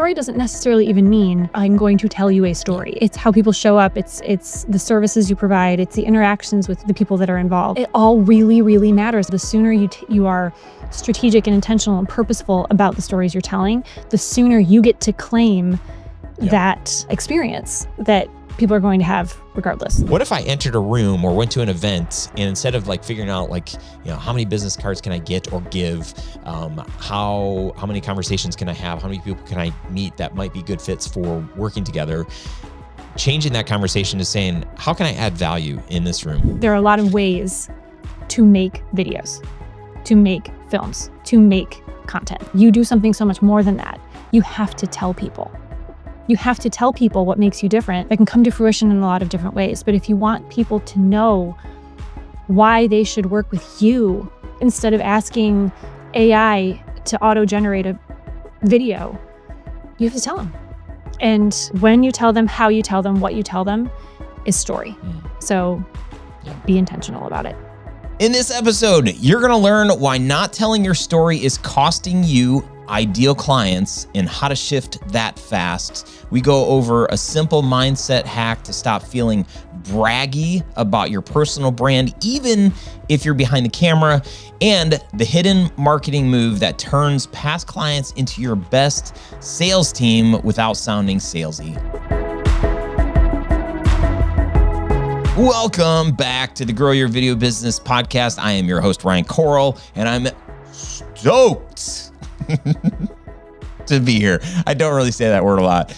story doesn't necessarily even mean I'm going to tell you a story. It's how people show up. It's the services you provide. It's the interactions with the people that are involved. It all really, really matters. The sooner you are strategic and intentional and purposeful about the stories you're telling, the sooner you get to claim that experience that people are going to have regardless. What if I entered a room or went to an event and instead of like figuring out like, how many business cards can I get or give, how many conversations can I have, how many people can I meet that might be good fits for working together, changing that conversation to saying, how can I add value in this room? There are a lot of ways to make videos, to make films, to make content. You do something so much more than that. You have to tell people. You have to tell people what makes you different. That can come to fruition in a lot of different ways. But if you want people to know why they should work with you, instead of asking AI to auto-generate a video, you have to tell them. And when you tell them, how you tell them, what you tell them is story. So be intentional about it. In this episode, you're gonna learn why not telling your story is costing you ideal clients and how to shift that fast. We go over a simple mindset hack to stop feeling braggy about your personal brand, even if you're behind the camera, and the hidden marketing move that turns past clients into your best sales team without sounding salesy. Welcome back to the Grow Your Video Business podcast. I am your host, Ryan Coral, and I'm stoked to be here. I don't really say that word a lot.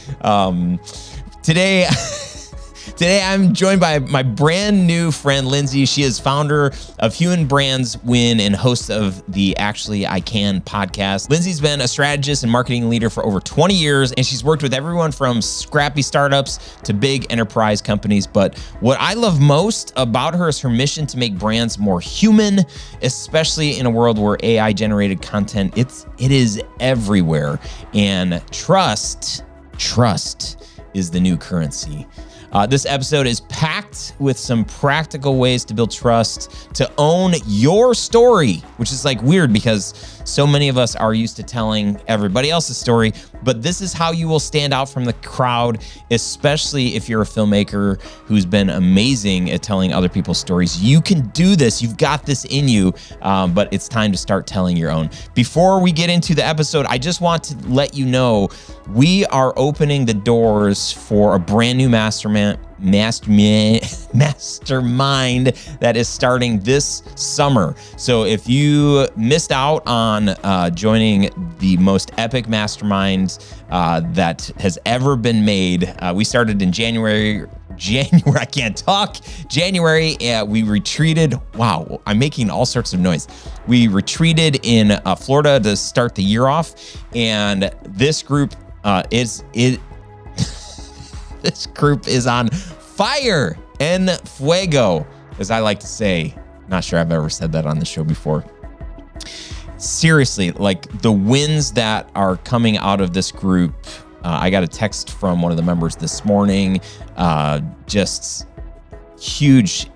Today I'm joined by my brand new friend, Lindsay. She is founder of Human Brands Win and host of the Actually I Can podcast. Lindsay's been a strategist and marketing leader for over 20 years, and she's worked with everyone from scrappy startups to big enterprise companies. But what I love most about her is her mission to make brands more human, especially in a world where AI generated content, it is everywhere. And trust is the new currency. This episode is packed with some practical ways to build trust, to own your story, which is like weird because so many of us are used to telling everybody else's story, but this is how you will stand out from the crowd, especially if you're a filmmaker who's been amazing at telling other people's stories. You can do this. You've got this in you, but it's time to start telling your own. Before we get into the episode, I just want to let you know we are opening the doors for a brand new mastermind that is starting this summer. So if you missed out on joining the most epic mastermind that has ever been made, we started in January. I can't talk. January, we retreated. Wow, I'm making all sorts of noise. We retreated in Florida to start the year off, and this group This group is on fire en fuego, as I like to say. Not sure I've ever said that on the show before. Seriously, like the wins that are coming out of this group. I got a text from one of the members this morning, just huge,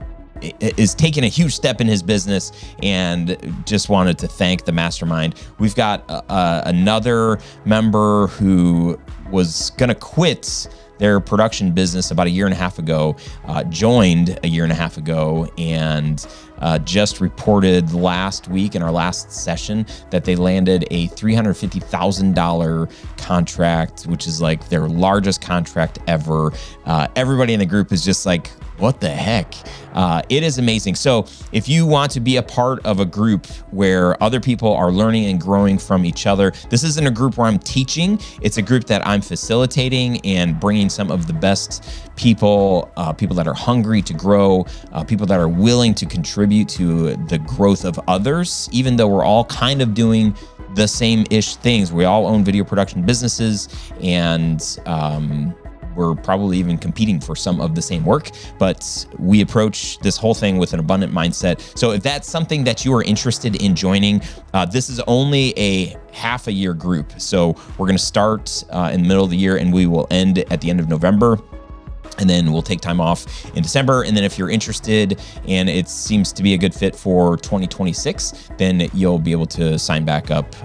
is taking a huge step in his business, and just wanted to thank the mastermind. We've got another member who was gonna quit their production business about a year and a half ago, joined a year and a half ago, and just reported last week in our last session that they landed a $350,000 contract, which is like their largest contract ever. Everybody in the group is just like, what the heck? It is amazing. So if you want to be a part of a group where other people are learning and growing from each other, this isn't a group where I'm teaching. It's a group that I'm facilitating and bringing some of the best people, people that are hungry to grow, people that are willing to contribute to the growth of others, even though we're all kind of doing the same-ish things. We all own video production businesses, and we're probably even competing for some of the same work, but we approach this whole thing with an abundant mindset. So if that's something that you are interested in joining, this is only a half a year group. So we're gonna start in the middle of the year, and we will end at the end of November. And then we'll take time off in December. And then if you're interested and it seems to be a good fit for 2026, then you'll be able to sign back up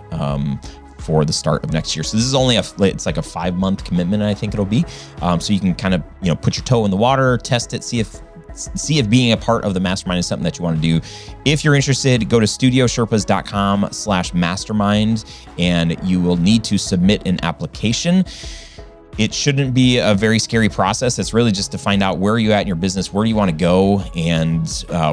before the start of next year. So this is only it's like a 5-month commitment, I think it'll be. So you can kind of, put your toe in the water, test it, see if being a part of the mastermind is something that you want to do. If you're interested, go to studiosherpas.com/mastermind, and you will need to submit an application. It shouldn't be a very scary process. It's really just to find out where are you at in your business, where do you want to go, and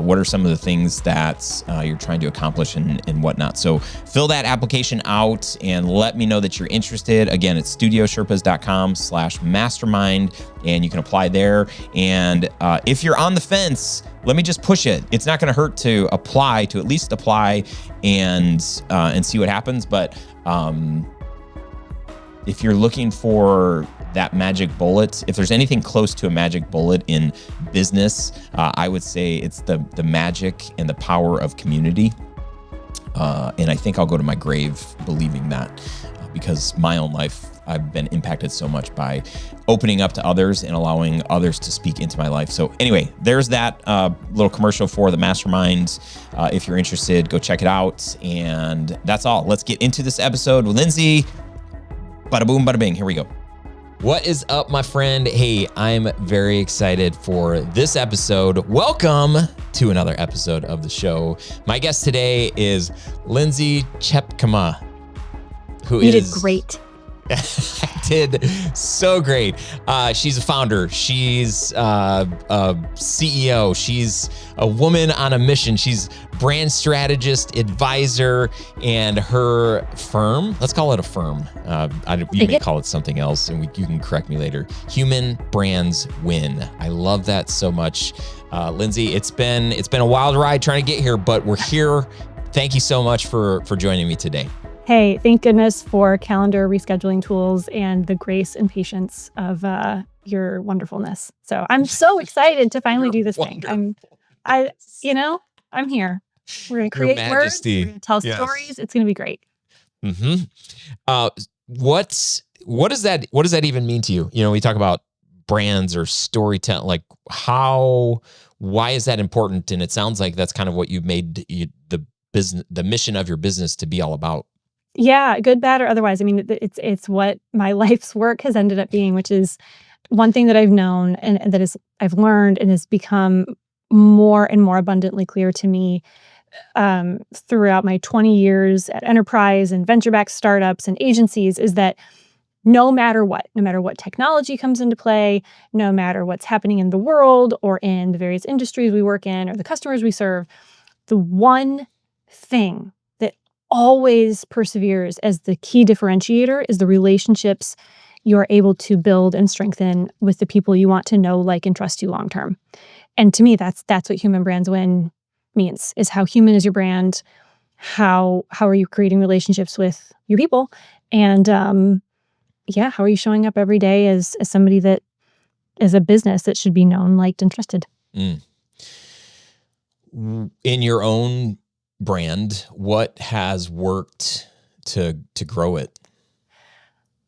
what are some of the things that you're trying to accomplish and whatnot. So fill that application out and let me know that you're interested. Again, it's studiosherpas.com/mastermind, and you can apply there. And if you're on the fence, let me just push it. It's not going to hurt to at least apply and see what happens. But if you're looking for that magic bullet, if there's anything close to a magic bullet in business, I would say it's the magic and the power of community. And I think I'll go to my grave believing that, because my own life, I've been impacted so much by opening up to others and allowing others to speak into my life. So anyway, there's that little commercial for the mastermind. If you're interested, go check it out. And that's all. Let's get into this episode with Lindsay. Bada boom, bada bing. Here we go. What is up, my friend? Hey, I'm very excited for this episode. Welcome to another episode of the show. My guest today is Lindsay Tjepkema, You did great. I did so great. She's a founder. She's a CEO. She's a woman on a mission. She's brand strategist, advisor, and her firm, let's call it a firm. You may call it something else, and you can correct me later. Human Brands Win. I love that so much. Lindsay, it's been a wild ride trying to get here, but we're here. Thank you so much for joining me today. Hey, thank goodness for calendar rescheduling tools and the grace and patience of your wonderfulness. So I'm so excited to finally do this thing. I'm here. We're going to create words. We're going to tell stories. It's going to be great. Mm-hmm. What does that even mean to you? We talk about brands or storytelling, like why is that important? And it sounds like that's kind of what you've made the mission of your business to be all about. Yeah, good, bad, or otherwise. I mean, it's what my life's work has ended up being, which is one thing that I've known and that I've learned and has become more and more abundantly clear to me throughout my 20 years at enterprise and venture-backed startups and agencies, is that no matter what technology comes into play, no matter what's happening in the world or in the various industries we work in or the customers we serve, the one thing that always perseveres as the key differentiator is the relationships you're able to build and strengthen with the people you want to know, like, and trust you long term. And to me, that's what Human Brands Win means, is how human is your brand, how are you creating relationships with your people, and how are you showing up every day as somebody that is a business that should be known, liked, and trusted. In your own brand, what has worked to grow it?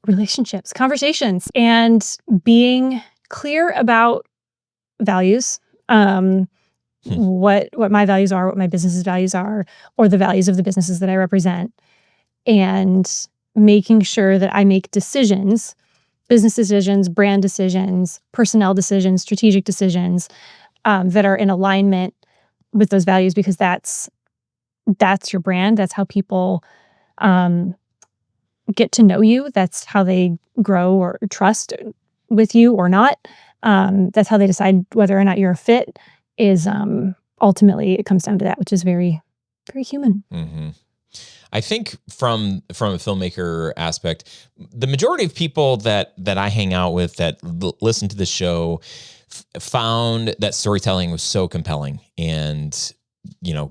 Relationships, conversations, and being clear about values. What my values are, what my business's values are, or the values of the businesses that I represent, and making sure that I make decisions, business decisions, brand decisions, personnel decisions, strategic decisions, that are in alignment with those values, because that's your brand. That's how people get to know you. That's how they grow or trust with you or not. That's how they decide whether or not you're a fit. Is ultimately it comes down to that, which is very, very human. Mm-hmm. I think from a filmmaker aspect, the majority of people that I hang out with that listen to the show found that storytelling was so compelling, and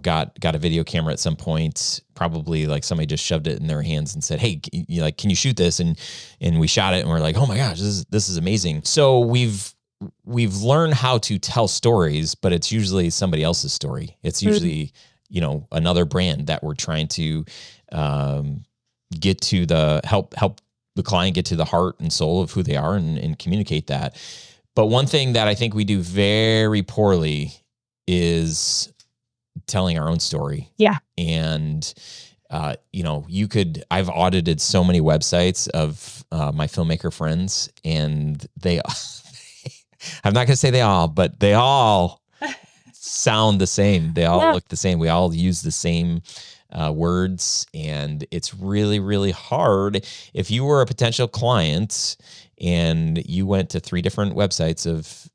got a video camera at some point. Probably like somebody just shoved it in their hands and said, "Hey, can you shoot this?" And we shot it, and we're like, "Oh my gosh, this is amazing." So we've learned how to tell stories, but it's usually somebody else's story. It's usually another brand that we're trying to get to help the client get to the heart and soul of who they are and communicate that. But one thing that I think we do very poorly is telling our own story. Yeah. And I've audited so many websites of my filmmaker friends, and I'm not going to say they all, but they all sound the same. They all look the same. We all use the same words, and it's really, really hard. If you were a potential client and you went to 3 different websites of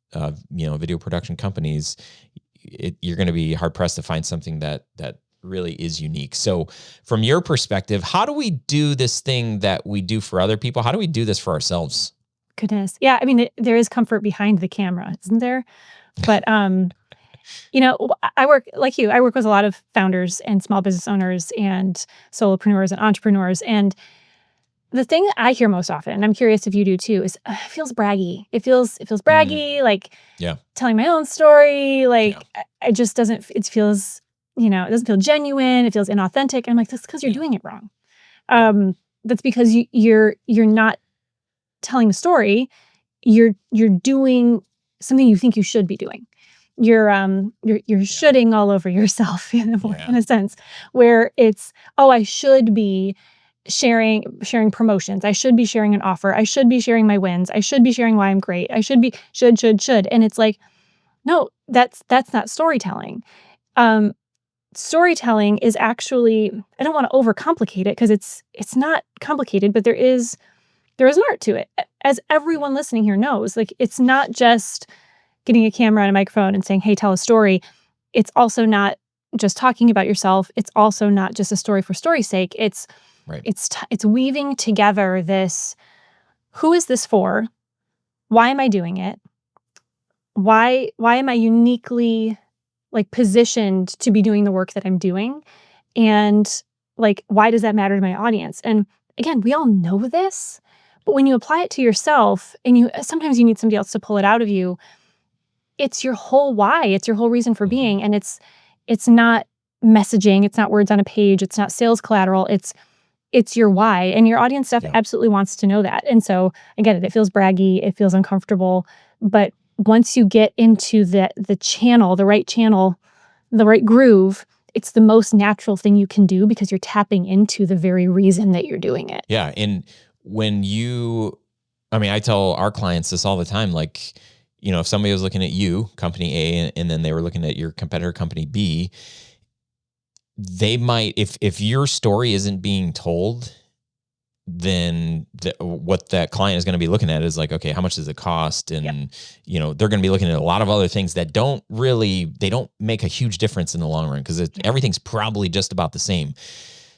video production companies, you're going to be hard pressed to find something that really is unique. So from your perspective, how do we do this thing that we do for other people? How do we do this for ourselves? Goodness. Yeah. I mean, there is comfort behind the camera, isn't there? But, I work like you, I work with a lot of founders and small business owners and solopreneurs and entrepreneurs. And the thing that I hear most often, and I'm curious if you do too, is it feels braggy. It feels braggy, like telling my own story. Like it just doesn't, it feels, it doesn't feel genuine. It feels inauthentic. And I'm like, that's because you're doing it wrong. That's because you're not telling the story. You're doing something you think you should be doing. You're shoulding all over yourself in a sense, where it's, oh, I should be sharing promotions. I should be sharing an offer. I should be sharing my wins. I should be sharing why I'm great. I should be should. And it's like, no, that's not storytelling. Storytelling is actually, I don't want to overcomplicate it because it's not complicated, but there is an art to it. As everyone listening here knows, like it's not just getting a camera and a microphone and saying, hey, tell a story. It's also not just talking about yourself. It's also not just a story for story's sake. It's weaving together this, who is this for? Why am I doing it? Why am I uniquely positioned to be doing the work that I'm doing? And why does that matter to my audience? And again, we all know this, but when you apply it to yourself and sometimes you need somebody else to pull it out of you, it's your whole why, it's your whole reason for being. And it's not messaging, it's not words on a page, it's not sales collateral, it's your why. And your audience absolutely wants to know that. And so I get it. It feels braggy, it feels uncomfortable, but once you get into the channel, the right groove, it's the most natural thing you can do because you're tapping into the very reason that you're doing it. Yeah. And I tell our clients this all the time, if somebody was looking at you, company A, and then they were looking at your competitor, company B, they might, if your story isn't being told, then what that client is going to be looking at is like, okay, how much does it cost? And, they're going to be looking at a lot of other things that don't make a huge difference in the long run because everything's probably just about the same.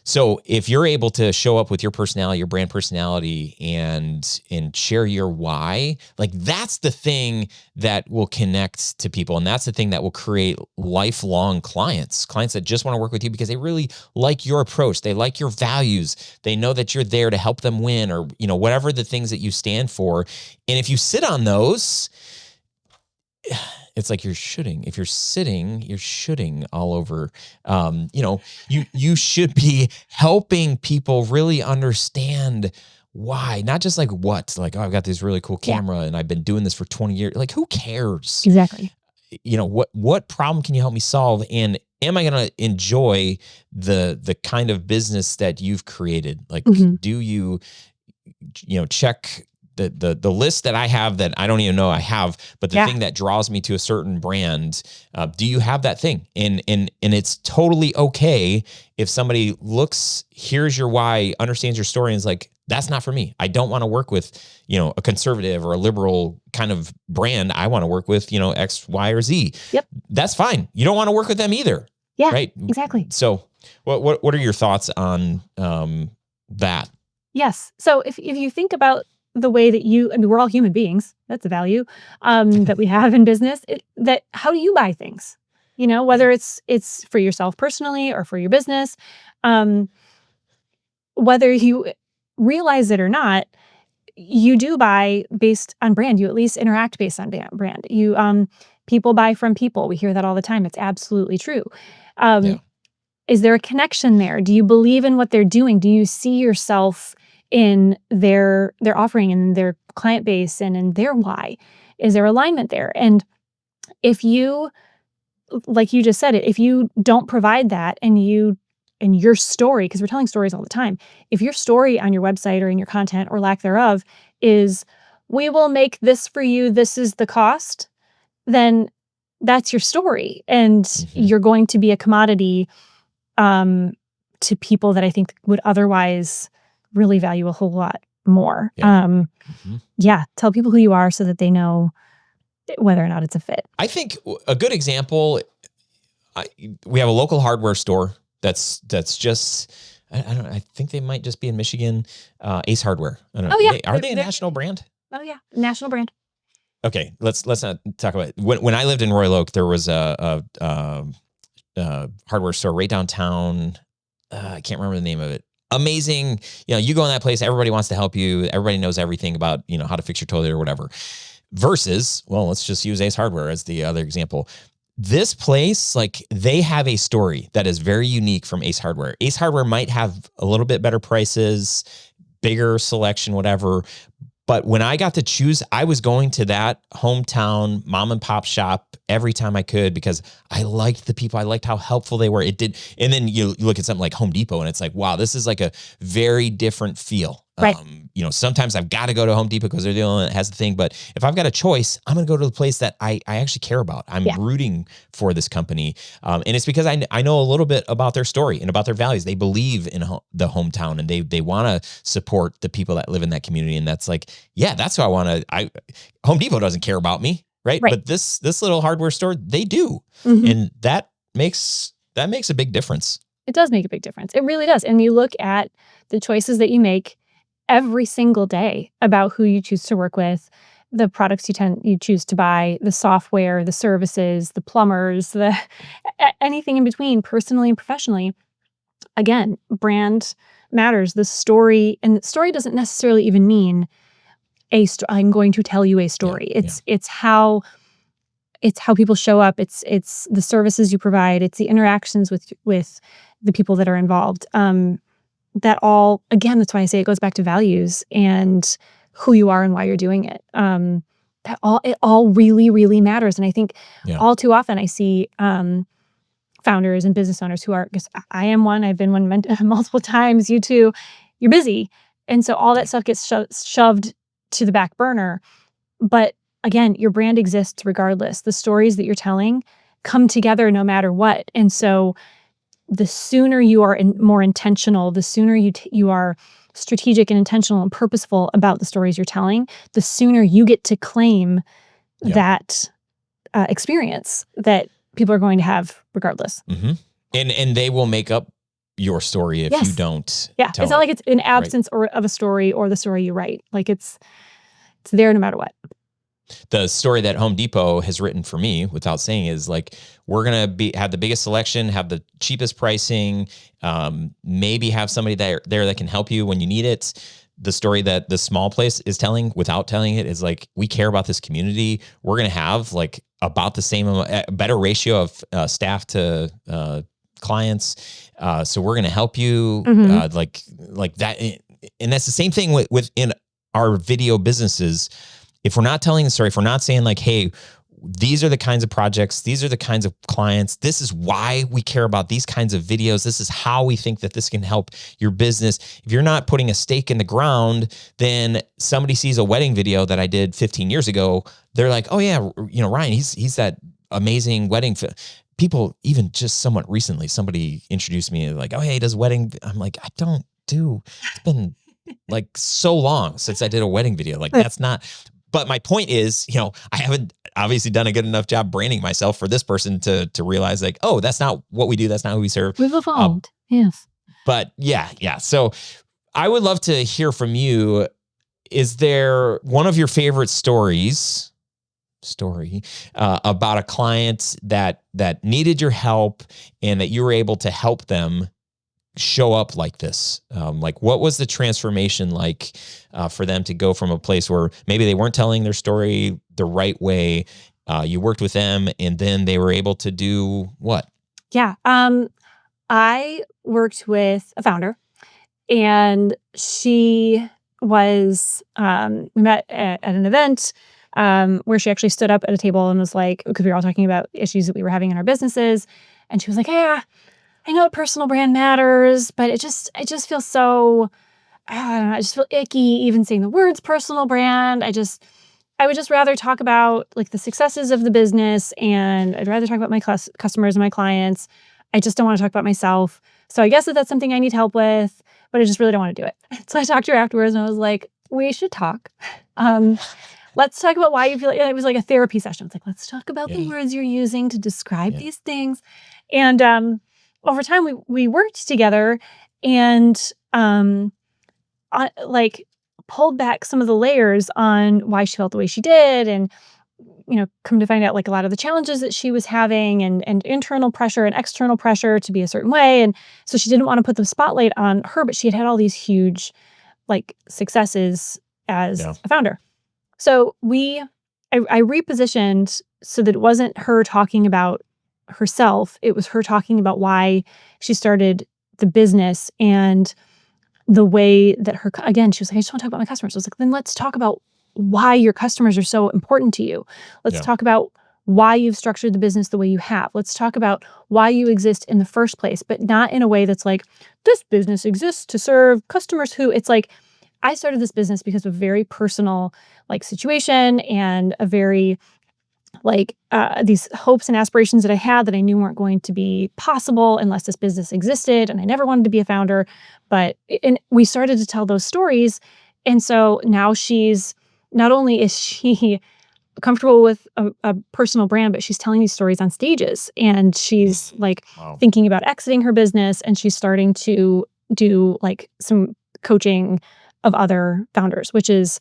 So if you're able to show up with your personality, your brand personality, and share your why, that's the thing that will connect to people. And that's the thing that will create lifelong clients that just want to work with you because they really like your approach. They like your values. They know that you're there to help them win or, whatever the things that you stand for. And if you sit on those, it's like you're shooting. If you're sitting, you're shooting all over. You should be helping people really understand why, not just what. Oh, I've got this really cool camera and I've been doing this for 20 years. Who cares? Exactly. What problem can you help me solve? And am I going to enjoy the kind of business that you've created? Do you, check the list that I have that I don't even know I have, but the thing that draws me to a certain brand, do you have that thing? And it's totally okay if somebody hears your why, understands your story, and is like, that's not for me. I don't want to work with, a conservative or a liberal kind of brand. I want to work with, X, Y, or Z. Yep. That's fine. You don't want to work with them either. Yeah, right. Exactly. So what are your thoughts on that? Yes. So if you think about the way that we're all human beings. That's a value that we have in business. How do you buy things? Whether it's for yourself personally or for your business, whether you realize it or not, you do buy based on brand. You at least interact based on brand. People buy from people. We hear that all the time. It's absolutely true. Is there a connection there? Do you believe in what they're doing? Do you see yourself in their offering and their client base and in their why? Is there alignment there? And if you, like you just said it, if you don't provide that and you and your story, because we're telling stories all the time. If your story on your website or in your content or lack thereof is, we will make this for you, this is the cost, then that's your story. And you're going to be a commodity to people that I think would otherwise really value a whole lot more. Yeah. Tell people who you are so that they know whether or not it's a fit. I think a good example, we have a local hardware store that's just, I don't know, I think they might just be in Michigan, Ace Hardware. I don't know. Oh, yeah. Are they a national brand? Oh, yeah. National brand. Okay, let's not talk about it. When I lived in Royal Oak, there was a hardware store right downtown. I can't remember the name of it. Amazing. You go in that place, everybody wants to help you. Everybody knows everything about, how to fix your toilet or whatever. Versus, well, let's just use Ace Hardware as the other example. This place, like, they have a story that is very unique from Ace Hardware. Ace Hardware might have a little bit better prices, bigger selection, whatever. But when I got to choose, I was going to that hometown mom and pop shop every time I could because I liked the people. I liked how helpful they were. It did. And then you look at something like Home Depot and it's like, wow, this is like a very different feel. Right. Sometimes I've got to go to Home Depot because they're the only one that has the thing. But if I've got a choice, I'm going to go to the place that I actually care about. I'm rooting for this company. And it's because I know a little bit about their story and about their values. They believe in the hometown and they want to support the people that live in that community. And that's like, yeah, that's who I want to. Home Depot doesn't care about me, right? But this little hardware store, they do. And that makes a big difference. It does make a big difference. It really does. And you look at the choices that you make every single day about who you choose to work with, the products you choose to buy, the software, the services, the plumbers, anything in between, personally and professionally. Again, brand matters. The story, and the story doesn't necessarily even mean I'm going to tell you a story. It's how people show up. It's the services you provide. It's the interactions with the people that are involved. That all, again, that's why I say it goes back to values and who you are and why you're doing it. It all really, really matters. And I think all too often I see founders and business owners who are, because I am one, I've been one multiple times, you too, you're busy. And so all that stuff gets shoved to the back burner. But again, your brand exists regardless. The stories that you're telling come together no matter what. And so the sooner you are more intentional, the sooner you are strategic and intentional and purposeful about the stories you're telling, the sooner you get to claim that experience that people are going to have regardless. And they will make up your story if you don't. Yeah, it's not like it's an absence of a story or the story you write. Like it's there no matter what. The story that Home Depot has written for me, without saying, is like, we're going to have the biggest selection, have the cheapest pricing, maybe have somebody there that can help you when you need it. The story that the small place is telling, without telling it, is like, we care about this community. We're going to have like about the same, better ratio of staff to clients. So we're going to help you like that. And that's the same thing within our video businesses. If we're not telling the story, if we're not saying like, hey, these are the kinds of projects, these are the kinds of clients, this is why we care about these kinds of videos, this is how we think that this can help your business. If you're not putting a stake in the ground, then somebody sees a wedding video that I did 15 years ago. They're like, oh yeah, Ryan, he's that amazing wedding. People, even just somewhat recently, somebody introduced me like, oh yeah, he does wedding. I'm like, I don't do, it's been like so long since I did a wedding video. Like that's not. But my point is, I haven't obviously done a good enough job branding myself for this person to realize like, oh, that's not what we do. That's not who we serve. We've evolved. Yes. But yeah. So I would love to hear from you. Is there one of your favorite stories about a client that needed your help and that you were able to help them show up like this? Like, what was the transformation like for them to go from a place where maybe they weren't telling their story the right way? You worked with them and then they were able to do what? Yeah. I worked with a founder and she was, we met at an event where she actually stood up at a table and was like, because we were all talking about issues that we were having in our businesses. And she was like, yeah, I know personal brand matters, but it just feels so, I don't know, I just feel icky even saying the words personal brand. I would just rather talk about like the successes of the business, and I'd rather talk about my customers and my clients. I just don't want to talk about myself. So I guess that's something I need help with, but I just really don't want to do it. So I talked to her afterwards and I was like, we should talk. Let's talk about why you feel like it was like a therapy session. It's like, let's talk about the words you're using to describe these things. And over time we worked together and like pulled back some of the layers on why she felt the way she did, and come to find out like a lot of the challenges that she was having, and internal pressure and external pressure to be a certain way. And so she didn't want to put the spotlight on her, but she had all these huge like successes as a founder. So I repositioned so that it wasn't her talking about herself. It was her talking about why she started the business and the way that again, she was like, I just want to talk about my customers. I was like, then let's talk about why your customers are so important to you. Let's talk about why you've structured the business the way you have. Let's talk about why you exist in the first place, but not in a way that's like, this business exists to serve customers who. It's like, I started this business because of a very personal like situation and a very like these hopes and aspirations that I had that I knew weren't going to be possible unless this business existed. And I never wanted to be a founder, and we started to tell those stories. And so now not only is she comfortable with a personal brand, but she's telling these stories on stages, and she's like thinking about exiting her business, and she's starting to do like some coaching of other founders, which is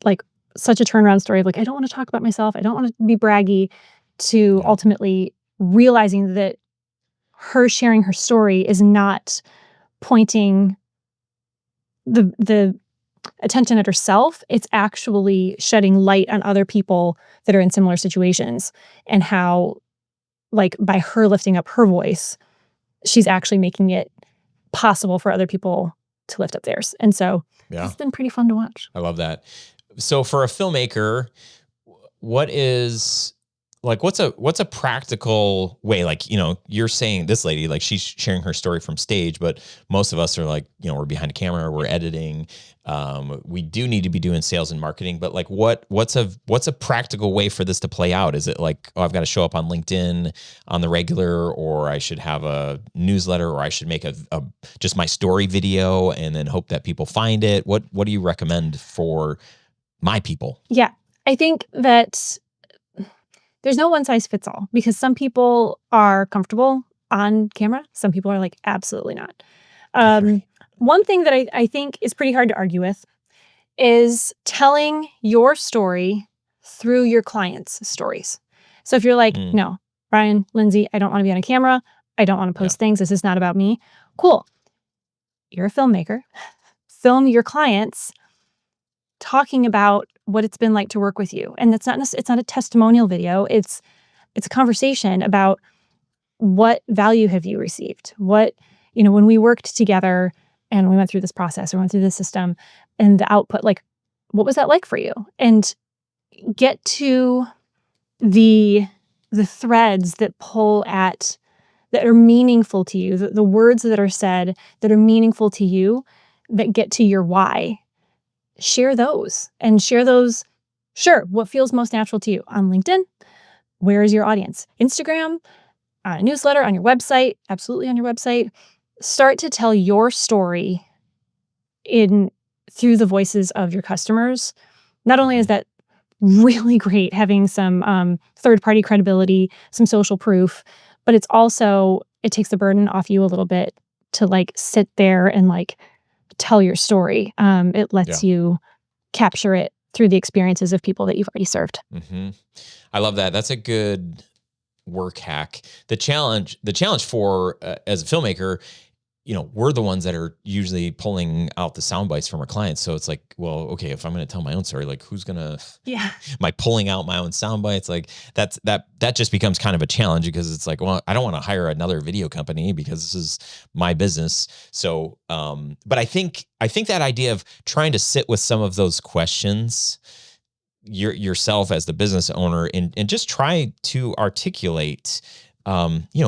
like such a turnaround story of like, I don't want to talk about myself. I don't want to be braggy, to ultimately realizing that her sharing her story is not pointing the attention at herself. It's actually shedding light on other people that are in similar situations, and how like by her lifting up her voice, she's actually making it possible for other people to lift up theirs. And so it's been pretty fun to watch. I love that. So for a filmmaker, what's a practical way? Like, you're saying this lady, like she's sharing her story from stage, but most of us are like, we're behind a camera, we're editing. We do need to be doing sales and marketing, but like what's a practical way for this to play out? Is it like, I've got to show up on LinkedIn on the regular, or I should have a newsletter, or I should make a just my story video and then hope that people find it? What do you recommend for my people? Yeah, I think that there's no one size fits all, because some people are comfortable on camera. Some people are like, absolutely not. One thing that I think is pretty hard to argue with is telling your story through your clients' stories. So if you're like, no, Brian, Lindsay, I don't want to be on a camera. I don't want to post things. This is not about me. Cool. You're a filmmaker. Film your clients talking about what it's been like to work with you. And it's not a testimonial video. It's a conversation about what value have you received? What, when we worked together and we went through this process or went through this system and the output, like, what was that like for you? And get to the threads that pull at, that are meaningful to you, the words that are said that are meaningful to you, that get to your why. Share those. Sure, what feels most natural to you on LinkedIn? Where is your audience? Instagram, a newsletter, on your website, absolutely on your website. Start to tell your story through the voices of your customers. Not only is that really great, having some third-party credibility, some social proof, but it takes the burden off you a little bit to like sit there and like tell your story. It lets you capture it through the experiences of people that you've already served. Mm-hmm. I love that. That's a good work hack. The challenge for as a filmmaker, we're the ones that are usually pulling out the sound bites from our clients. So it's like, well, okay, if I'm going to tell my own story, like who's going to, am I pulling out my own sound bites? Like that just becomes kind of a challenge, because it's like, well, I don't want to hire another video company because this is my business. So, but I think that idea of trying to sit with some of those questions yourself as the business owner and just try to articulate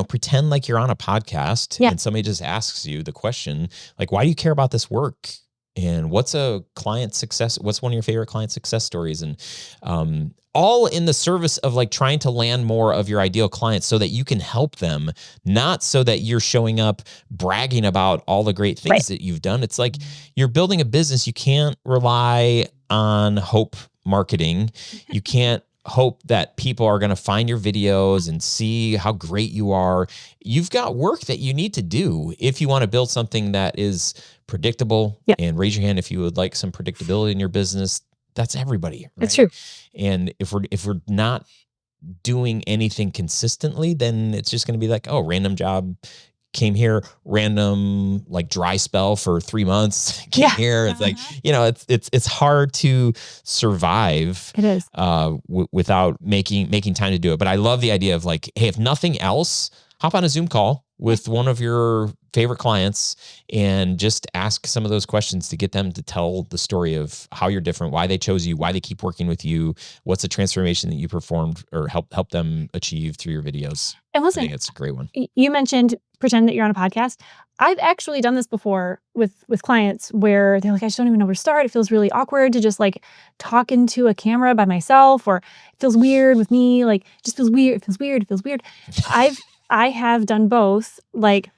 pretend like you're on a podcast Yeah. and somebody just asks you the question, like, why do you care about this work? And what's a client success? What's one of your favorite client success stories? And all in the service of like trying to land more of your ideal clients so that you can help them, not so that you're showing up bragging about all the great things that you've done. It's like you're building a business. You can't rely on hope marketing. You can't hope that people are going to find your videos and see how great you are. You've got work that you need to do if you want to build something that is predictable. And raise your hand if you would like some predictability in your business. That's everybody, right? It's true. And if we're not doing anything consistently, then it's just going to be like, oh, random job came here, random like dry spell for 3 months came here. It's like, it's hard to survive. It is without making time to do it. But I love the idea of like, hey, if nothing else, hop on a Zoom call with one of your favorite clients and just ask some of those questions to get them to tell the story of how you're different, why they chose you, why they keep working with you, what's the transformation that you performed or help them achieve through your videos. And listen, I think it's a great one. You mentioned pretend that you're on a podcast. I've actually done this before with clients where they're like, I just don't even know where to start. It feels really awkward to just like talk into a camera by myself, or it feels weird with me. Like, it just feels weird. It feels weird. It feels weird. I have done both, like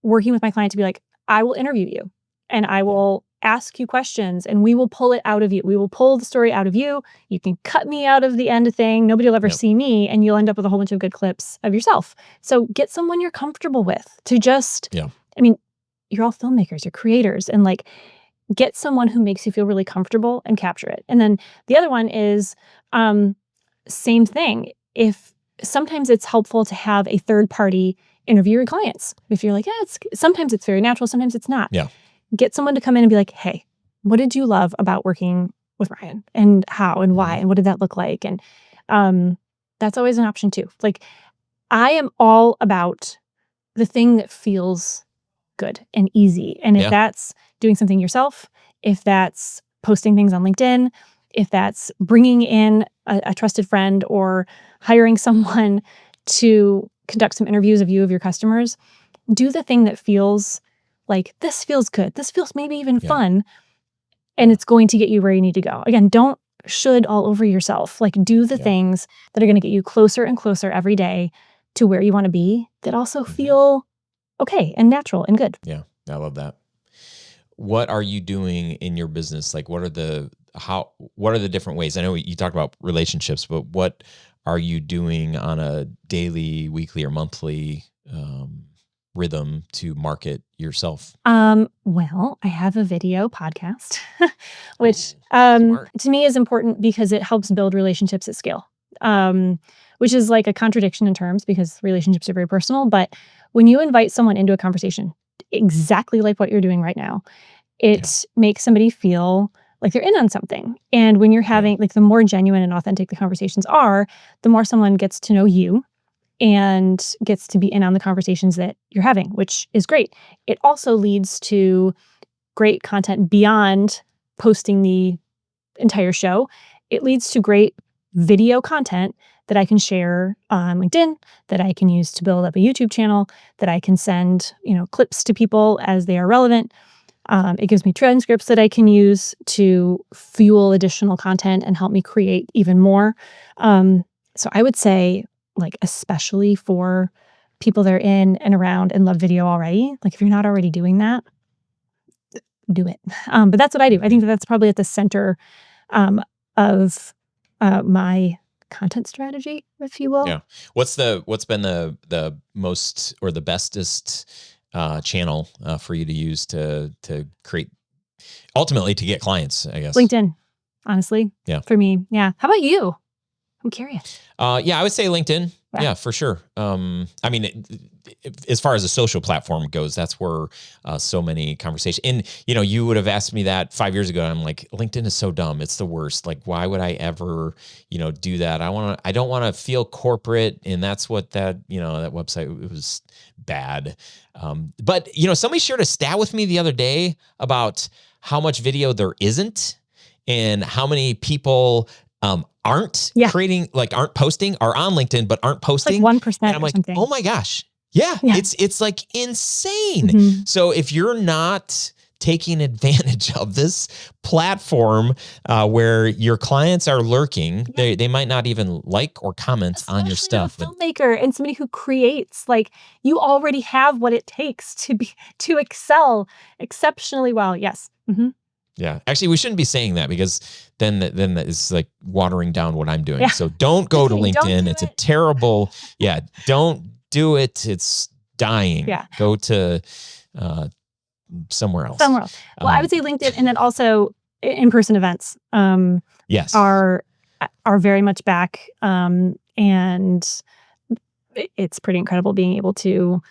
working with my client to be like, I will interview you and I will ask you questions and we will pull it out of you. We will pull the story out of you. You can cut me out of the end thing. Nobody will ever see me, and you'll end up with a whole bunch of good clips of yourself. So get someone you're comfortable with to just, I mean, you're all filmmakers, you're creators, and like get someone who makes you feel really comfortable and capture it. And then the other one is same thing. Sometimes it's helpful to have a third party interview your clients. If you're like, sometimes it's very natural, sometimes it's not. Get someone to come in and be like, hey, what did you love about working with Ryan, and how and why, and what did that look like? And that's always an option too. Like, I am all about the thing that feels good and easy. And if that's doing something yourself, if that's posting things on LinkedIn, if that's bringing in a trusted friend or hiring someone to conduct some interviews of you of your customers, do the thing that feels like, this feels good. This feels maybe even fun. And it's going to get you where you need to go. Again, don't should all over yourself. Like, do the things that are going to get you closer and closer every day to where you want to be, that also feel okay and natural and good. Yeah, I love that. What are you doing in your business? Like, what are the different ways? I know you talked about relationships, but what are you doing on a daily, weekly, or monthly rhythm to market yourself? Well, I have a video podcast, which to me is important because it helps build relationships at scale, which is like a contradiction in terms because relationships are very personal. But when you invite someone into a conversation, exactly like what you're doing right now, it makes somebody feel like they're in on something. And when you're having, like, the more genuine and authentic the conversations are, the more someone gets to know you and gets to be in on the conversations that you're having, which is great. It also leads to great content beyond posting the entire show. It leads to great video content that I can share on LinkedIn, that I can use to build up a YouTube channel, that I can send, clips to people as they are relevant. It gives me transcripts that I can use to fuel additional content and help me create even more. So I would say, like, especially for people that are in and around and love video already, like, if you're not already doing that, do it. But that's what I do. I think that's probably at the center of my content strategy, if you will. Yeah. What's been the most or the bestest channel for you to use to create, ultimately to get clients, I guess? LinkedIn, honestly. Yeah. For me. Yeah. How about you? I'm curious. Yeah, I would say LinkedIn. Wow. Yeah, for sure. I mean, as far as a social platform goes, that's where so many conversations. And you would have asked me that 5 years ago. And I'm like, LinkedIn is so dumb. It's the worst. Like, why would I ever, do that? I don't want to feel corporate. And that's what that website, it was bad. But somebody shared a stat with me the other day about how much video there isn't and how many people aren't Yeah. creating, like aren't posting, are on LinkedIn, but aren't posting. Like 1% and I'm or like, something. oh my gosh. Yeah, Yeah. it's like insane. Mhm. So if you're not taking advantage of this platform where your clients are lurking, they might not even like or comment on your stuff. Especially a filmmaker and somebody who creates, like, you already have what it takes to excel exceptionally well. Yes. Mm-hmm. Yeah, actually, we shouldn't be saying that because then that is like watering down what I'm doing. Yeah. So don't go to Don't LinkedIn. do It's a it. terrible. Yeah, don't do it. It's dying. Yeah. Go to somewhere else. Somewhere else. Well, I would say LinkedIn, and then also in-person events. Yes. Are very much back, and it's pretty incredible being able to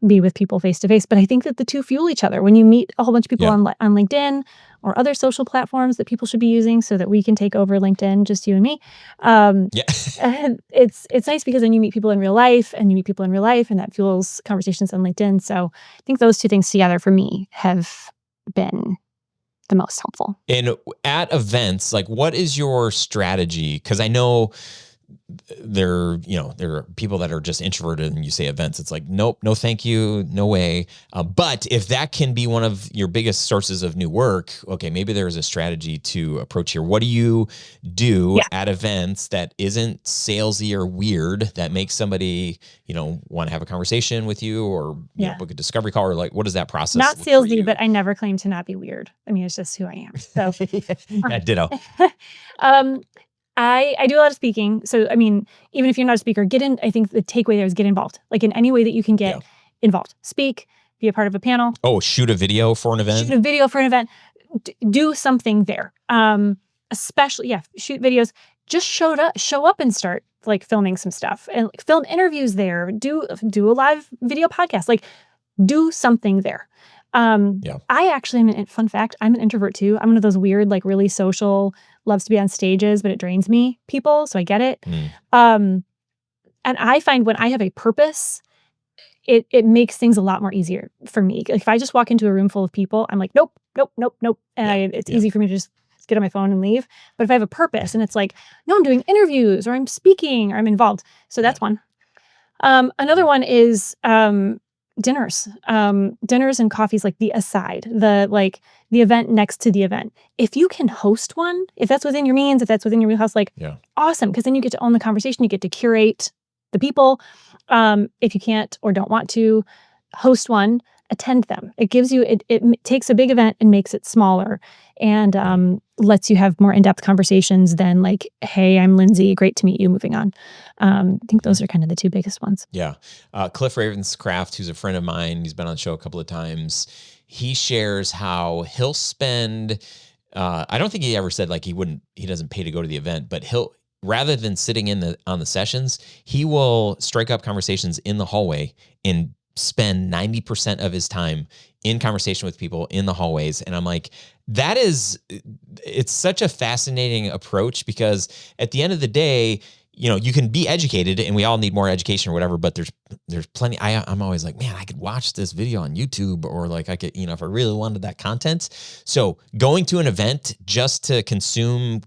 be with people face to face. But I think that the two fuel each other. When you meet a whole bunch of people on LinkedIn or other social platforms that people should be using, so that we can take over LinkedIn, just you and me. And it's nice because then you meet people in real life, and that fuels conversations on LinkedIn. So I think those two things together for me have been the most helpful. And at events, like, what is your strategy? Because I know there are people that are just introverted, and you say events, it's like, nope, no, thank you, no way. But if that can be one of your biggest sources of new work, okay, maybe there's a strategy to approach here. What do you do at events that isn't salesy or weird, that makes somebody, want to have a conversation with you, or book a discovery call, or like, what is that process? Not salesy, but I never claim to not be weird. I mean, it's just who I am. So yeah, ditto. I do a lot of speaking. So, I mean, even if you're not a speaker, I think the takeaway there is get involved. Like, in any way that you can get involved. Speak, be a part of a panel. Oh, shoot a video for an event? Do something there. Especially, shoot videos. Just show up and start like filming some stuff, and film interviews there. Do a live video podcast. Like, do something there. I actually fun fact, I'm an introvert too. I'm one of those weird, like, really social, loves to be on stages, but it drains me people. So I get it. And I find when I have a purpose, it makes things a lot more easier for me. Like, if I just walk into a room full of people, I'm like, nope. And it's easy for me to just get on my phone and leave. But if I have a purpose and it's like, no, I'm doing interviews, or I'm speaking, or I'm involved. So that's one. Another one is, dinners and coffees, like the aside, the event next to the event. If you can host one, if that's within your means, if that's within your wheelhouse, awesome. Because then you get to own the conversation, you get to curate the people. If you can't or don't want to host one, attend them. It gives you, it takes a big event and makes it smaller, and lets you have more in-depth conversations than like, hey, I'm Lindsay, great to meet you, moving on. I think those are kind of the two biggest ones. Yeah. Cliff Ravenscraft, who's a friend of mine, he's been on the show a couple of times. He shares how he'll spend, I don't think he ever said like he doesn't pay to go to the event, but rather than sitting on the sessions, he will strike up conversations in the hallway and spend 90% of his time in conversation with people in the hallways. And I'm like, it's such a fascinating approach, because at the end of the day, you can be educated, and we all need more education or whatever, but there's plenty. I'm always like, man, I could watch this video on YouTube, or like I could, if I really wanted that content. So going to an event just to consume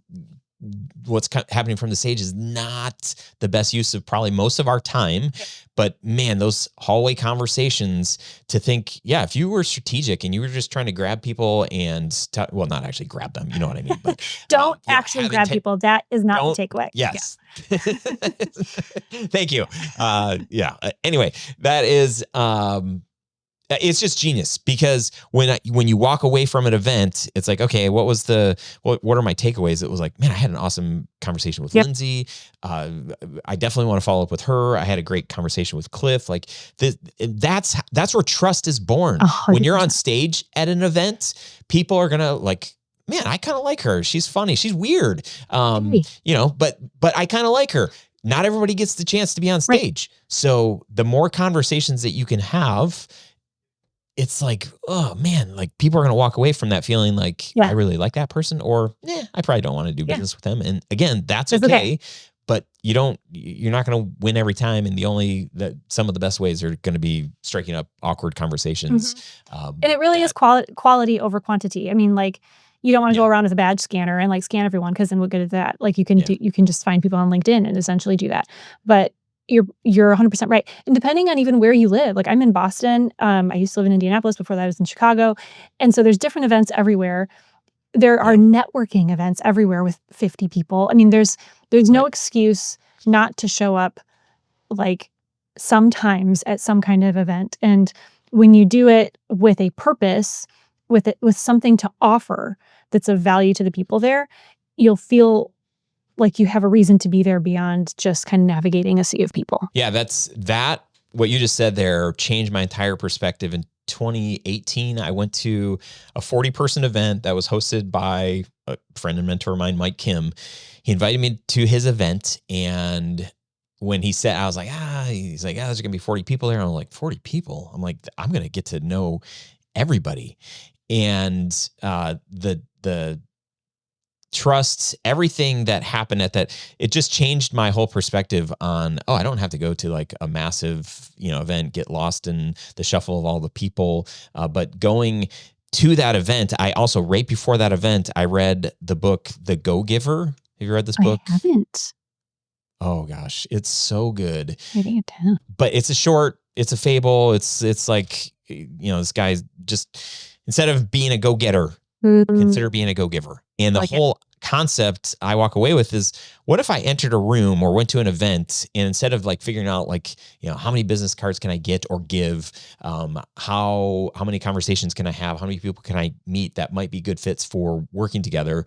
what's happening from the stage is not the best use of probably most of our time. But man, those hallway conversations, to think, if you were strategic and you were just trying to grab people and not actually grab them, you know what I mean? But don't actually grab people. That is not the takeaway. Yes. Yeah. Thank you. Anyway, that is, it's just genius, because when you walk away from an event, it's like, okay, what are my takeaways? It was like, man, I had an awesome conversation with Lindsay. I definitely want to follow up with her. I had a great conversation with Cliff. Like, that's where trust is born. 100%. When you're on stage at an event, people are gonna like, man, I kind of like her. She's funny. She's weird. But I kind of like her. Not everybody gets the chance to be on stage. Right. So the more conversations that you can have, it's like, oh man, like, people are going to walk away from that feeling like, I really like that person, or I probably don't want to do business with them. And again, that's okay. But you're not going to win every time. And some of the best ways are going to be striking up awkward conversations. And it really is quality over quantity. I mean, like, You don't want to go around with a badge scanner and like scan everyone, because then we're good at that. Like you can just find people on LinkedIn and essentially do that. But you're 100% right. And depending on even where you live, like I'm in Boston. I used to live in Indianapolis. Before that, I was in Chicago. And so there's different events everywhere. There are networking events everywhere with 50 people. I mean, there's no excuse not to show up like sometimes at some kind of event. And when you do it with a purpose, with something to offer that's of value to the people there, you'll feel like you have a reason to be there beyond just kind of navigating a sea of people. Yeah, what you just said there changed my entire perspective. In 2018, I went to a 40-person event that was hosted by a friend and mentor of mine, Mike Kim. He invited me to his event, and when he said, I was like, he's like, there's gonna be 40 people there. And I'm like, 40 people? I'm like, I'm gonna get to know everybody. And the trust, everything that happened at that, it just changed my whole perspective on, I don't have to go to like a massive, event, get lost in the shuffle of all the people. But going to that event, I also, right before that event, I read the book, The Go-Giver. Have you read this book? I haven't. Oh gosh, it's so good. I think it does. But it's a fable. It's like, this guy's just, instead of being a go-getter, consider being a go-giver. And the whole concept I walk away with is, what if I entered a room or went to an event, and instead of like figuring out like, how many business cards can I get or give, how many conversations can I have, how many people can I meet that might be good fits for working together,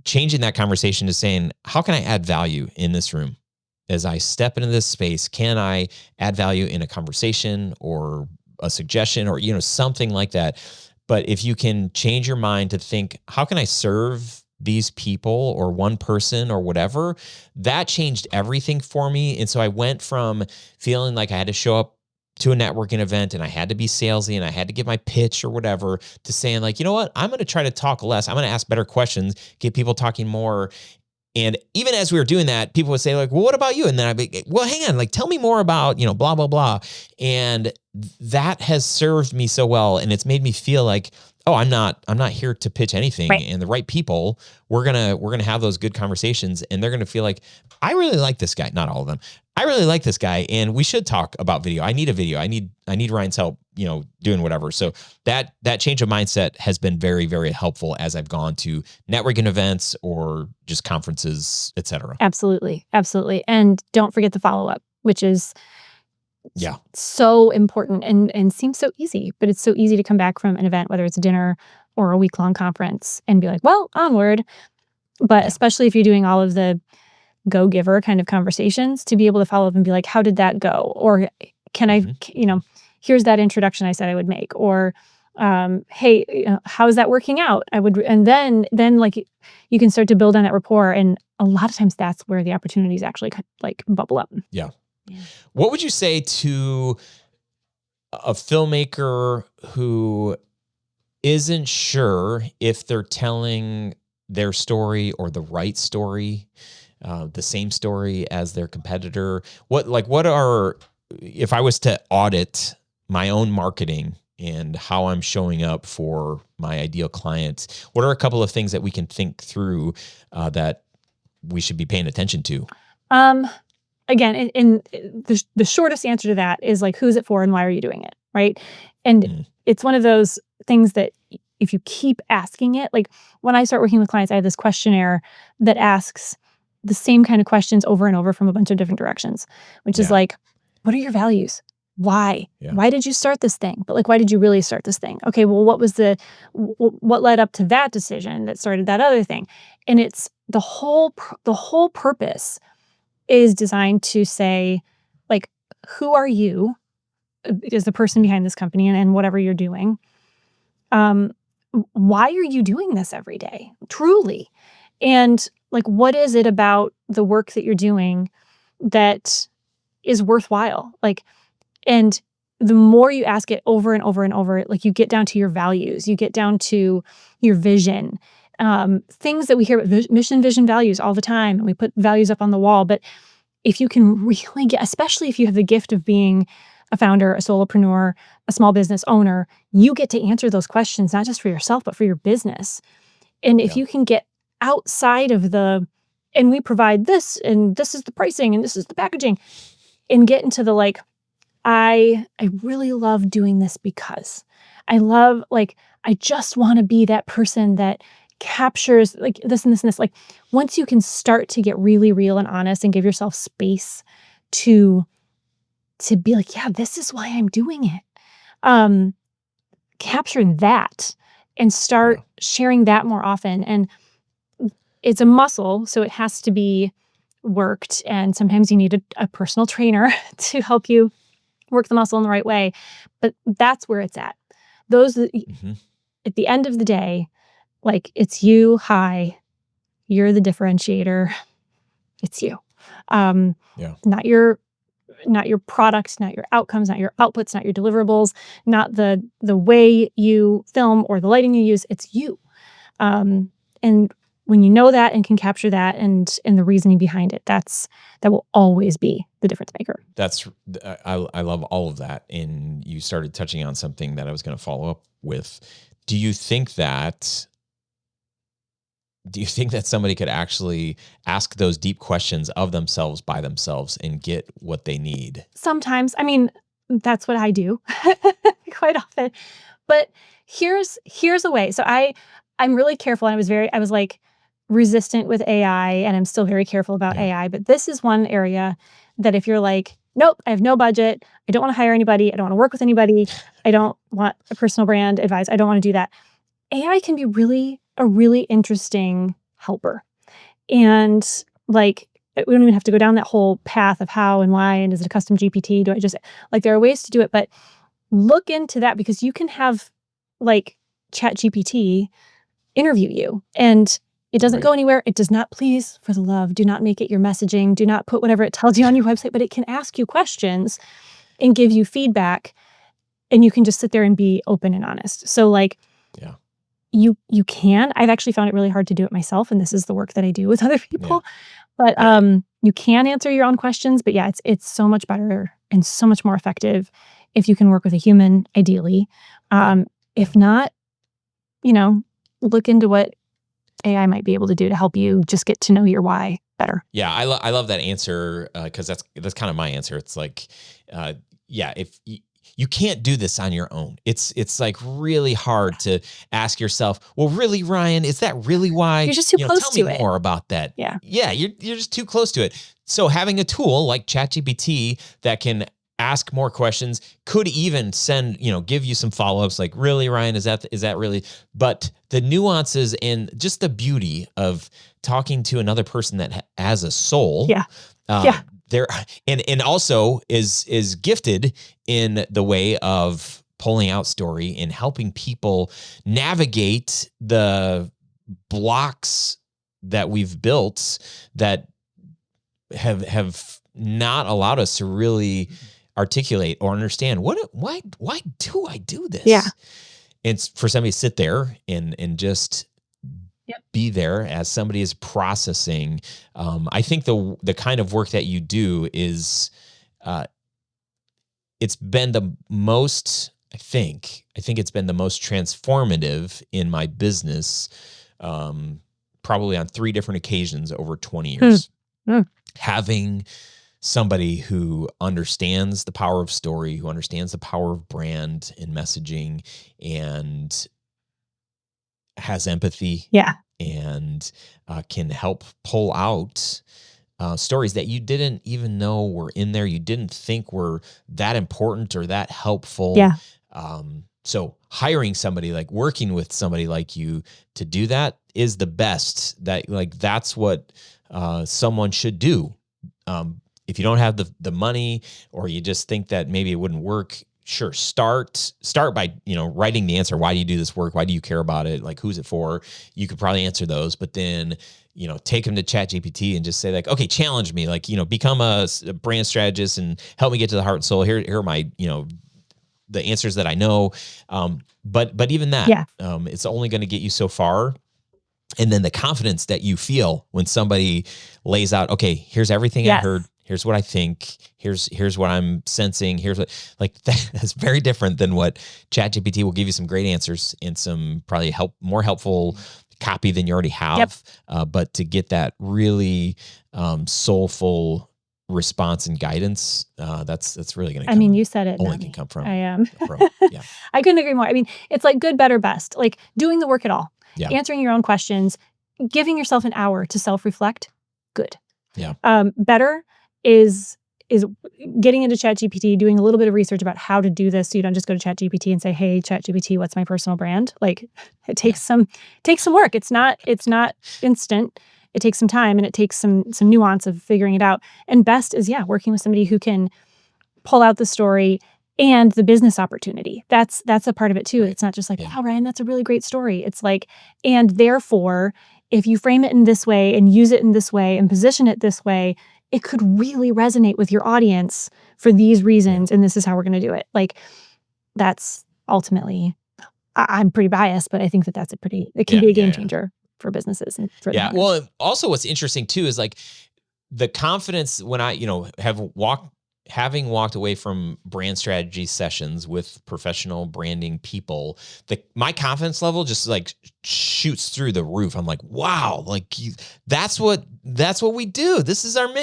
changing that conversation to saying, how can I add value in this room? As I step into this space, can I add value in a conversation or a suggestion or, something like that? But if you can change your mind to think, how can I serve these people or one person or whatever, that changed everything for me. And so I went from feeling like I had to show up to a networking event and I had to be salesy and I had to give my pitch or whatever, to saying like, you know what, I'm going to try to talk less. I'm going to ask better questions, get people talking more. And even as we were doing that, people would say like, well, what about you? And then I'd be, well, hang on, like, tell me more about, blah, blah, blah. And that has served me so well. And it's made me feel like, I'm not here to pitch anything. Right. And the right people, we're going to have those good conversations, and they're going to feel like, I really like this guy. Not all of them. I really like this guy, and we should talk about video. I need a video. I need Ryan's help, doing whatever. So that change of mindset has been very, very helpful as I've gone to networking events or just conferences, et cetera. Absolutely. Absolutely. And don't forget the follow-up, which is so important and seems so easy, but it's so easy to come back from an event, whether it's a dinner or a week-long conference, and be like, well, onward. But especially if you're doing all of the go-giver kind of conversations, to be able to follow up and be like, how did that go? Or can I, here's that introduction I said I would make, or, hey, how is that working out? And then like you can start to build on that rapport. And a lot of times that's where the opportunities actually like bubble up. Yeah. What would you say to a filmmaker who isn't sure if they're telling their story or the right story, the same story as their competitor? If I was to audit my own marketing and how I'm showing up for my ideal client, what are a couple of things that we can think through that we should be paying attention to? Again, in the shortest answer to that is like, who's it for and why are you doing it, right? And it's one of those things that if you keep asking it, like when I start working with clients, I have this questionnaire that asks the same kind of questions over and over from a bunch of different directions, which is like, what are your values? Why? Yeah. Why did you start this thing? But like, why did you really start this thing? Okay, well, what led up to that decision that started that other thing? And it's the whole purpose is designed to say, like, who are you as the person behind this company and whatever you're doing? Why are you doing this every day? Truly. And like, what is it about the work that you're doing that is worthwhile? Like, and the more you ask it over and over and over, like you get down to your values, you get down to your vision, things that we hear about mission, vision, values all the time. And we put values up on the wall. But if you can really get, especially if you have the gift of being a founder, a solopreneur, a small business owner, you get to answer those questions, not just for yourself, but for your business. And if you can get outside of and we provide this, and this is the pricing, and this is the packaging, and get into the like, I really love doing this because I love, like, I just want to be that person that captures like this and this and this. Like, once you can start to get really real and honest and give yourself space to be like, yeah, this is why I'm doing it. Capture that and start sharing that more often. And it's a muscle, so it has to be worked. And sometimes you need a personal trainer to help you work the muscle in the right way. But that's where it's at. Those, at the end of the day, like, it's you, hi, you're the differentiator. It's you. Not your products, not your outcomes, not your outputs, not your deliverables, not the way you film or the lighting you use. It's you. And when you know that and can capture that and the reasoning behind it, that will always be the difference maker. I love all of that. And you started touching on something that I was going to follow up with. Do you think that somebody could actually ask those deep questions of themselves by themselves and get what they need? Sometimes. I mean, that's what I do quite often. But here's a way. So I'm really careful. And I was like resistant with AI, and I'm still very careful about AI. But this is one area that if you're like, nope, I have no budget, I don't want to hire anybody, I don't want to work with anybody, I don't want a personal brand advice, I don't want to do that. AI can be a really interesting helper. And like, we don't even have to go down that whole path of how and why, and is it a custom GPT? There are ways to do it, but look into that, because you can have like ChatGPT interview you, and it doesn't go anywhere. It does not, please, for the love, do not make it your messaging. Do not put whatever it tells you on your website, but it can ask you questions and give you feedback, and you can just sit there and be open and honest. So like, you can. I've actually found it really hard to do it myself, and this is the work that I do with other people. But you can answer your own questions. But yeah, it's so much better and so much more effective if you can work with a human, ideally. If not, look into what AI might be able to do to help you just get to know your why better. Yeah, I love that answer, because that's kind of my answer. It's like, if you can't do this on your own. It's like really hard to ask yourself, well, really, Ryan, is that really why? You're just too close to it. Tell me more about that. Yeah, you're just too close to it. So having a tool like ChatGPT that can ask more questions, could even send, give you some follow-ups like, really, Ryan, is that really? But the nuances and just the beauty of talking to another person that has a soul. There, and also is gifted in the way of pulling out story and helping people navigate the blocks that we've built that have not allowed us to really articulate or understand why do I do this? Yeah. And for somebody to sit there and just be there as somebody is processing. I think the kind of work that you do is, it's been the most, I think it's been the most transformative in my business, probably on 3 different occasions over 20 years. Having somebody who understands the power of story, who understands the power of brand and messaging, and has empathy, and can help pull out stories that you didn't even know were in there, you didn't think were that important or that helpful. So hiring somebody, like working with somebody like you to do that, is the best. That's what someone should do. If you don't have the money, or you just think that maybe it wouldn't work, sure, start by, writing the answer. Why do you do this work? Why do you care about it? Like, who's it for? You could probably answer those, but then, take them to ChatGPT and just say like, okay, challenge me, like, become a brand strategist and help me get to the heart and soul. Here are my, the answers that I know. But even that, it's only going to get you so far. And then the confidence that you feel when somebody lays out, okay, here's everything I heard. Here's what I think. Here's what I'm sensing. Here's what, like, that's very different than what ChatGPT will give you. Some great answers and some probably more helpful copy than you already have. But to get that really soulful response and guidance, that's really going to come. I mean, you said it. Only can come from a pro. Yeah. I couldn't agree more. I mean, it's like good, better, best. Like doing the work at all. Yeah. Answering your own questions, giving yourself an hour to self-reflect. Good. Yeah. Better is getting into ChatGPT, doing a little bit of research about how to do this, so you don't just go to ChatGPT and say, "Hey, ChatGPT, what's my personal brand?" Like, it takes some work. It's not instant. It takes some time, and it takes some nuance of figuring it out. And best is working with somebody who can pull out the story and the business opportunity. That's a part of it too. It's not just like, "Wow, Ryan, that's a really great story." It's like, and therefore, if you frame it in this way and use it in this way and position it this way, it could really resonate with your audience for these reasons, and this is how we're going to do it. Like, that's ultimately, I'm pretty biased, but I think that it can be a game changer for businesses and for the Well, also what's interesting too is like the confidence when I, having walked away from brand strategy sessions with professional branding people, my confidence level just like shoots through the roof. I'm like, wow, like that's what we do. This is our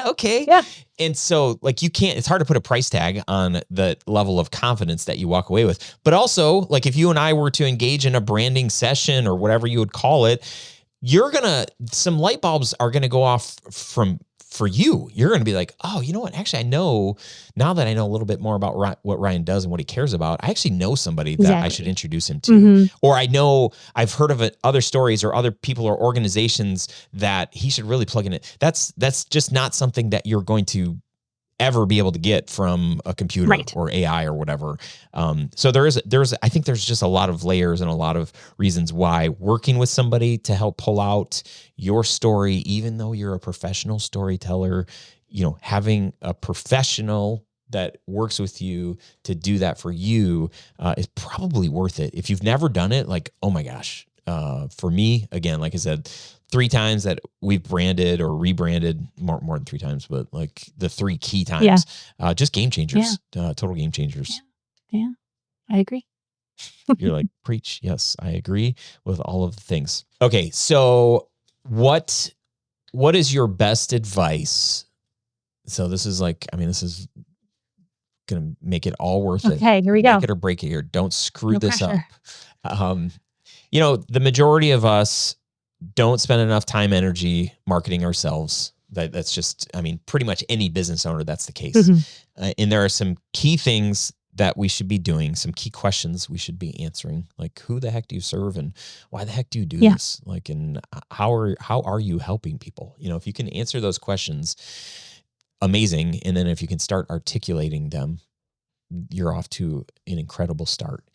okay. Yeah. And so like it's hard to put a price tag on the level of confidence that you walk away with. But also like if you and I were to engage in a branding session or whatever you would call it, some light bulbs are going to go off for you. You're going to be like, oh, you know what? Actually, now that I know a little bit more about what Ryan does and what he cares about, I actually know somebody that I should introduce him to. Mm-hmm. Or I know I've heard of other stories or other people or organizations that he should really plug in it. That's just not something that you're going to ever be able to get from a computer or AI or whatever. So I think there's just a lot of layers and a lot of reasons why working with somebody to help pull out your story, even though you're a professional storyteller, having a professional that works with you to do that for you is probably worth it. If you've never done it, like, oh my gosh, for me, again, like I said, 3 times that we've branded or rebranded, more than 3 times, but like the 3 key times, just game changers, total game changers. Yeah, I agree. You're like, preach. Yes, I agree with all of the things. Okay, so what is your best advice? So this is this is going to make it all worth it. Okay, here we go. Make it or break it here. Don't screw this up. The majority of us don't spend enough time, energy marketing ourselves. That's just, pretty much any business owner, that's the case. Mm-hmm. And there are some key things that we should be doing, some key questions we should be answering, like who the heck do you serve and why the heck do you do this? Like, and how are you helping people? If you can answer those questions, amazing. And then if you can start articulating them, you're off to an incredible start.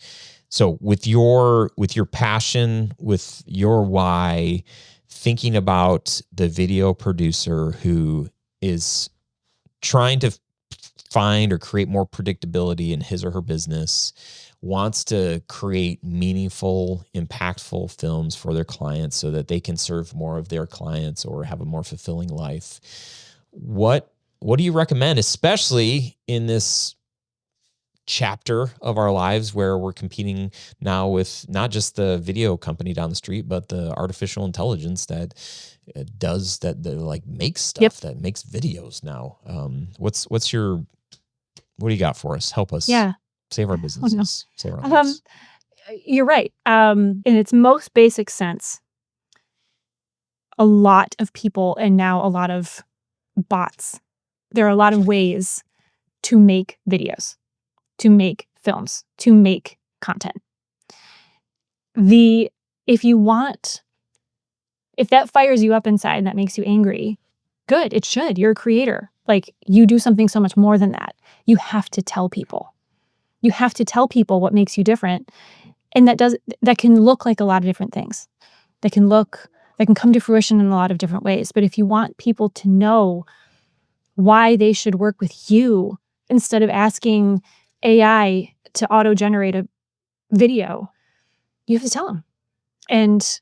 So with your passion, with your why, thinking about the video producer who is trying to find or create more predictability in his or her business, wants to create meaningful, impactful films for their clients so that they can serve more of their clients or have a more fulfilling life. What do you recommend, especially in this chapter of our lives where we're competing now with not just the video company down the street, but the artificial intelligence that makes stuff, that makes videos now. What do you got for us? Help us. Yeah. Save our businesses. Save our lives. You're right. In its most basic sense, a lot of people and now a lot of bots, there are a lot of ways to make videos, to make films, to make content. If that fires you up inside and that makes you angry, good, it should. You're a creator. Like, you do something so much more than that. You have to tell people. You have to tell people what makes you different. And that can look like a lot of different things. That can come to fruition in a lot of different ways. But if you want people to know why they should work with you instead of asking AI to auto-generate a video, you have to tell them. And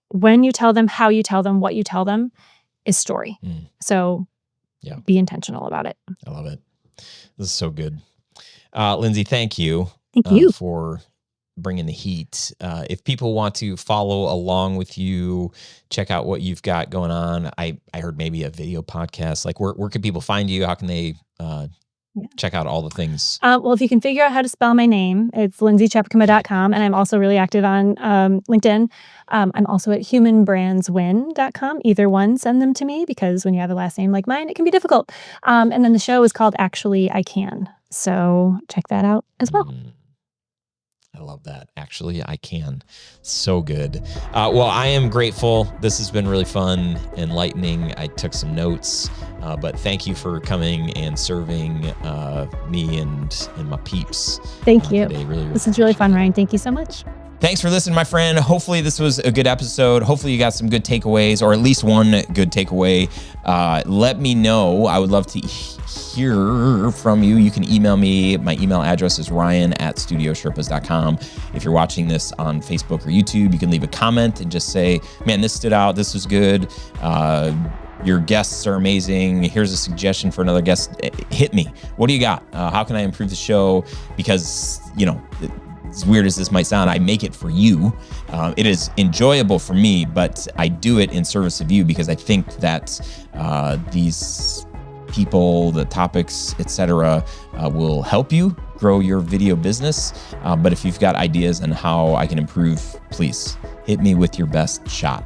when you tell them, how you tell them, what you tell them is story. So be intentional about it. I love it. This is so good. Lindsay, thank you. Thank you for bringing the heat. If people want to follow along with you, check out what you've got going on. I heard maybe a video podcast. Like where can people find you? How can they check out all the things? Well, if you can figure out how to spell my name, it's lindsaytjepkema.com. And I'm also really active on LinkedIn. I'm also at humanbrandswin.com. Either one, send them to me, because when you have a last name like mine, it can be difficult. And then the show is called Actually I Can. So check that out as well. I love that. Actually, I can. So good. Well, I am grateful. This has been really fun, enlightening. I took some notes, but thank you for coming and serving me and my peeps. Thank you. Today. This is really fun, Ryan. Thank you so much. Thanks for listening, my friend. Hopefully this was a good episode. Hopefully you got some good takeaways, or at least one good takeaway. Let me know. I would love to hear from you. You can email me. My email address is ryan@studiosherpas.com. If you're watching this on Facebook or YouTube, you can leave a comment and just say, man, this stood out. This was good. Your guests are amazing. Here's a suggestion for another guest. Hit me. What do you got? How can I improve the show? Because, as weird as this might sound, I make it for you. It is enjoyable for me, but I do it in service of you, because I think that these people, the topics, etc., will help you grow your video business. But if you've got ideas on how I can improve, please hit me with your best shot.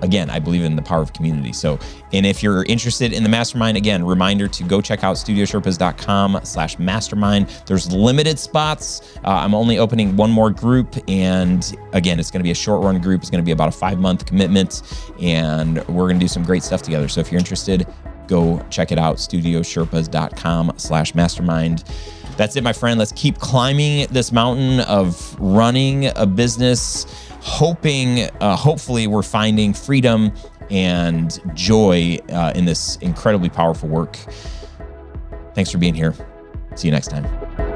Again, I believe in the power of community. And if you're interested in the mastermind, again, reminder to go check out studiosherpas.com/mastermind. There's limited spots. I'm only opening one more group. And again, it's going to be a short run group. It's going to be about a 5-month commitment, and we're going to do some great stuff together. So if you're interested, go check it out, studiosherpas.com/mastermind. That's it, my friend. Let's keep climbing this mountain of running a business, hopefully we're finding freedom and joy in this incredibly powerful work. Thanks for being here. See you next time.